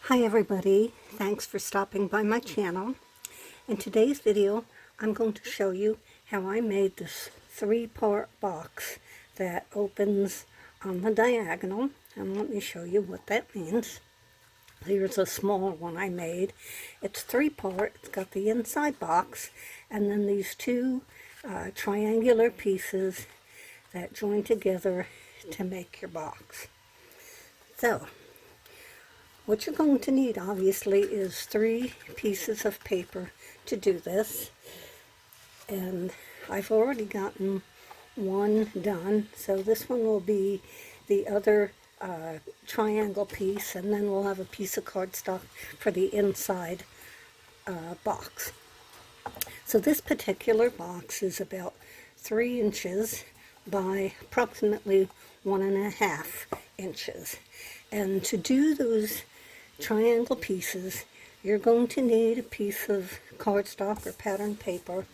Hi everybody, thanks for stopping by my channel. In today's video I'm going to show you how I made this three-part box that opens on the diagonal, and let me show you what that means. Here's a small one I made. It's three-part, it's got the inside box and then these two triangular pieces that join together to make your box. So what you're going to need, obviously, is 3 pieces of paper to do this. And I've already gotten one done, so this one will be the other triangle piece, and then we'll have a piece of cardstock for the inside box. So this particular box is about 3 inches by approximately 1.5 inches. And to do those triangle pieces, you're going to need a piece of cardstock or pattern paper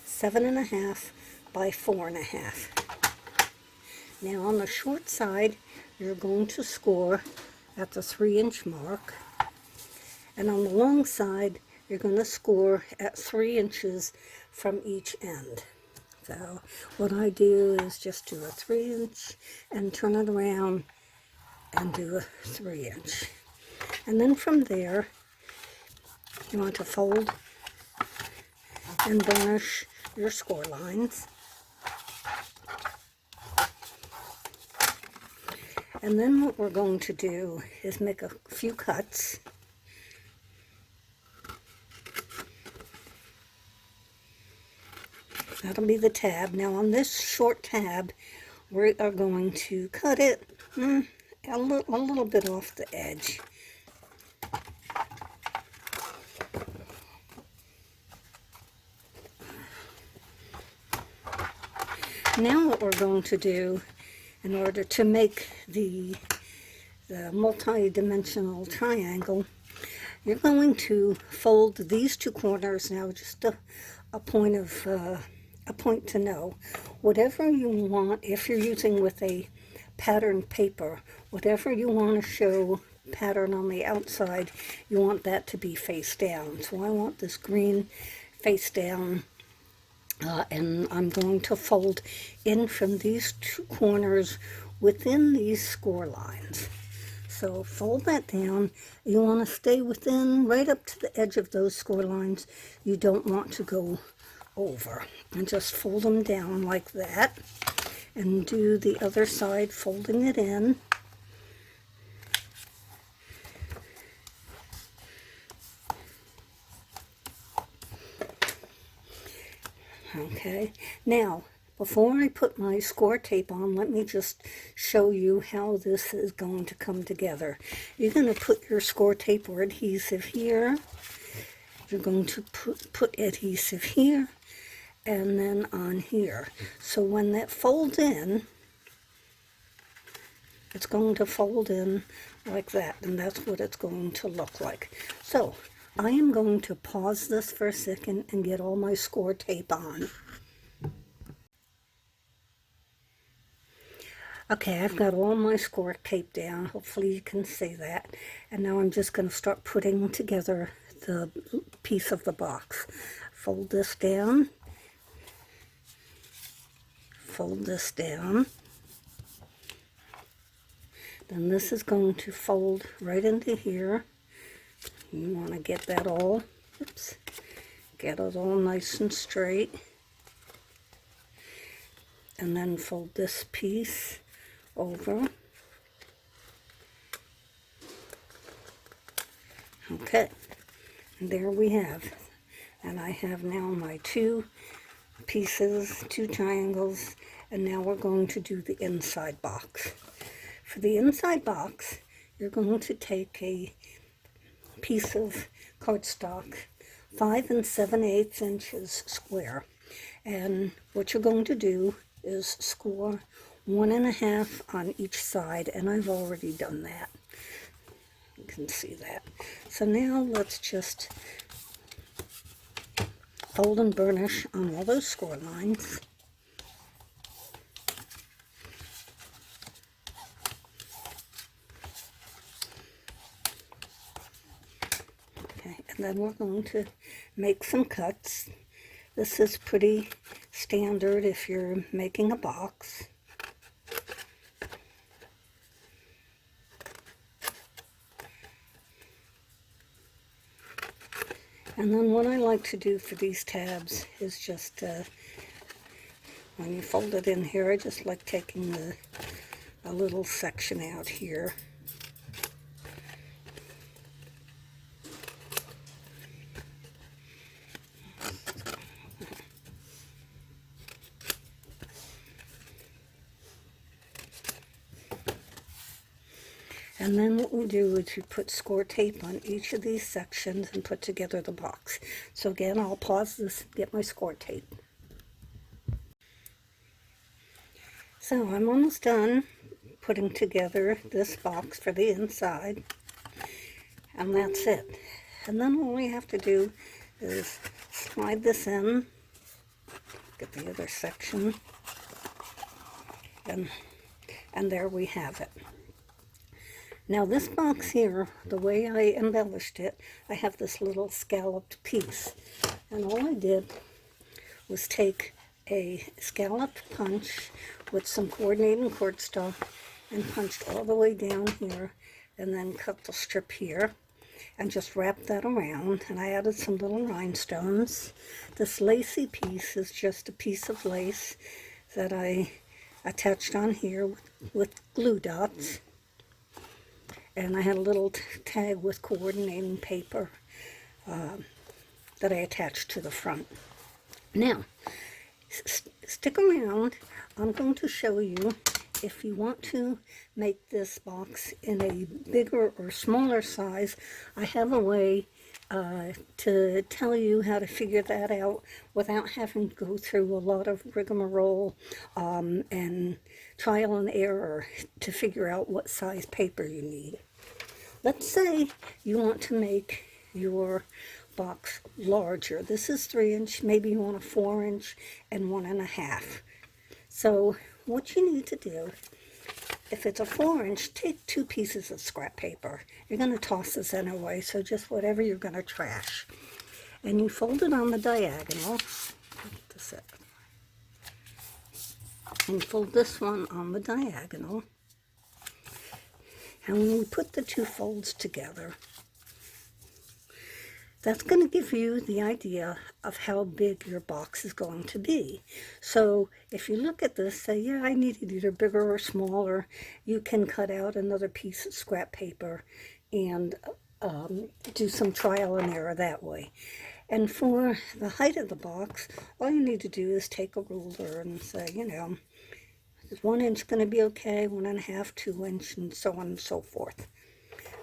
7.5 by 4.5. Now on the short side you're going to score at the 3-inch mark, and on the long side you're going to score at 3 inches from each end. So what I do is just do a 3-inch and turn it around and do a 3-inch. And then from there, you want to fold and burnish your score lines. And then what we're going to do is make a few cuts. That'll be the tab. Now on this short tab, we are going to cut it a little bit off the edge. Now what we're going to do, in order to make the multi-dimensional triangle, you're going to fold these 2 corners. Now just a point to know, whatever you want, if you're using with a pattern paper, whatever you want to show pattern on the outside, you want that to be face down. So I want this green face down. And I'm going to fold in from these 2 corners within these score lines. So fold that down. You want to stay within, right up to the edge of those score lines. You don't want to go over. And just fold them down like that. And do the other side, folding it in. Okay, now before I put my score tape on, let me just show you how this is going to come together. You're going to put your score tape or adhesive here. You're going to put adhesive here and then on here. So when that folds in, it's going to fold in like that, and that's what it's going to look like. So I am going to pause this for a second and get all my score tape on. Okay, I've got all my score tape down. Hopefully you can see that. And now I'm just going to start putting together the piece of the box. Fold this down. Fold this down. Then this is going to fold right into here. You want to get that all, get it all nice and straight. And then fold this piece over. Okay, and there we have. And I have now my 2 pieces, 2 triangles, and now we're going to do the inside box. For the inside box, you're going to take a piece of cardstock 5 7/8 inches square, and what you're going to do is score 1.5 on each side, and I've already done that. You can see that. So now let's just fold and burnish on all those score lines. and then we're going to make some cuts. This is pretty standard if you're making a box. And then what I like to do for these tabs is just, when you fold it in here, I just like taking a little section out here. And then what we do is you put Scor-Tape on each of these sections and put together the box. So again, I'll pause this and get my Scor-Tape. So I'm almost done putting together this box for the inside. And that's it. And then all we have to do is slide this in, get the other section, and there we have it. Now this box here, the way I embellished it, I have this little scalloped piece. And all I did was take a scalloped punch with some coordinating cardstock and punched all the way down here, and then cut the strip here and just wrapped that around, and I added some little rhinestones. This lacy piece is just a piece of lace that I attached on here with glue dots. And I had a little tag with coordinating paper that I attached to the front. Now, stick around. I'm going to show you, if you want to make this box in a bigger or smaller size, I have a way to tell you how to figure that out without having to go through a lot of rigmarole and trial and error to figure out what size paper you need. Let's say you want to make your box larger. This is 3-inch, maybe you want a 4-inch and 1.5. So what you need to do, if it's a 4-inch, take 2 pieces of scrap paper. You're going to toss this anyway, so just whatever you're going to trash. And you fold it on the diagonal. And fold this one on the diagonal. And when we put the 2 folds together, that's going to give you the idea of how big your box is going to be. So if you look at this, say, yeah, I need it either bigger or smaller, you can cut out another piece of scrap paper and do some trial and error that way. And for the height of the box, all you need to do is take a ruler and say, you know, is 1 inch going to be okay, 1.5, 2 inch, and so on and so forth.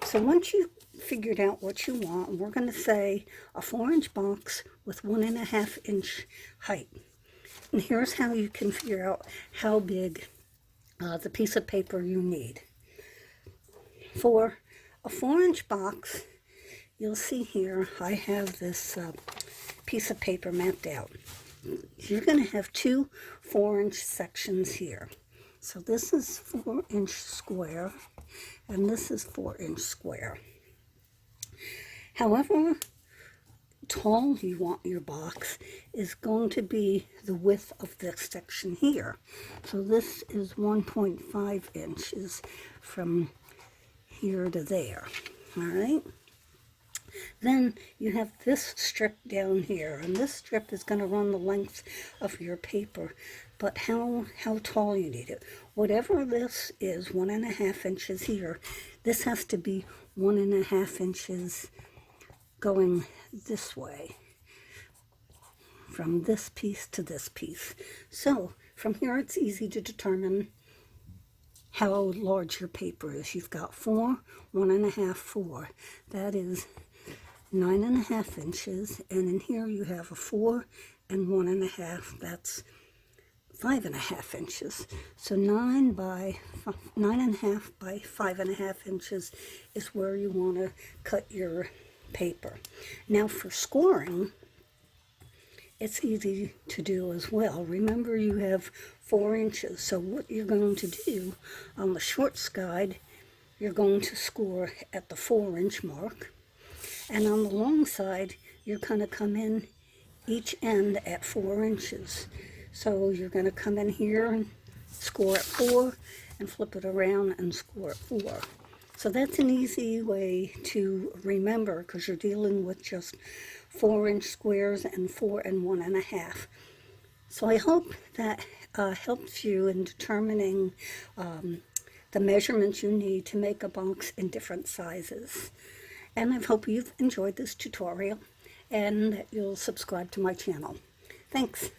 So once you've figured out what you want, we're going to say a 4-inch box with 1.5 inch height. And here's how you can figure out how big the piece of paper you need. For a 4-inch box, you'll see here I have this piece of paper mapped out. You're going to have 2 4-inch sections here. So this is 4-inch square, and this is 4-inch square. However tall you want your box is going to be the width of this section here. So this is 1.5 inches from here to there. All right. Then you have this strip down here, and this strip is going to run the length of your paper, but how tall you need it. Whatever this is, 1.5 inches here, this has to be 1.5 inches going this way, from this piece to this piece. So from here it's easy to determine how large your paper is. You've got 4, 1.5, 4. That is 9.5 inches, and in here you have a 4 and 1.5. That's 5.5 inches. So 9.5 by 5.5 inches is where you want to cut your paper. Now for scoring, it's easy to do as well. Remember, you have 4 inches. So what you're going to do on the short side, you're going to score at the 4-inch mark. And on the long side, you're going to come in each end at 4 inches. So you're going to come in here and score at 4 and flip it around and score at 4. So that's an easy way to remember because you're dealing with just 4-inch squares and 4 and 1.5. So I hope that helps you in determining the measurements you need to make a box in different sizes. And I hope you've enjoyed this tutorial and that you'll subscribe to my channel. Thanks.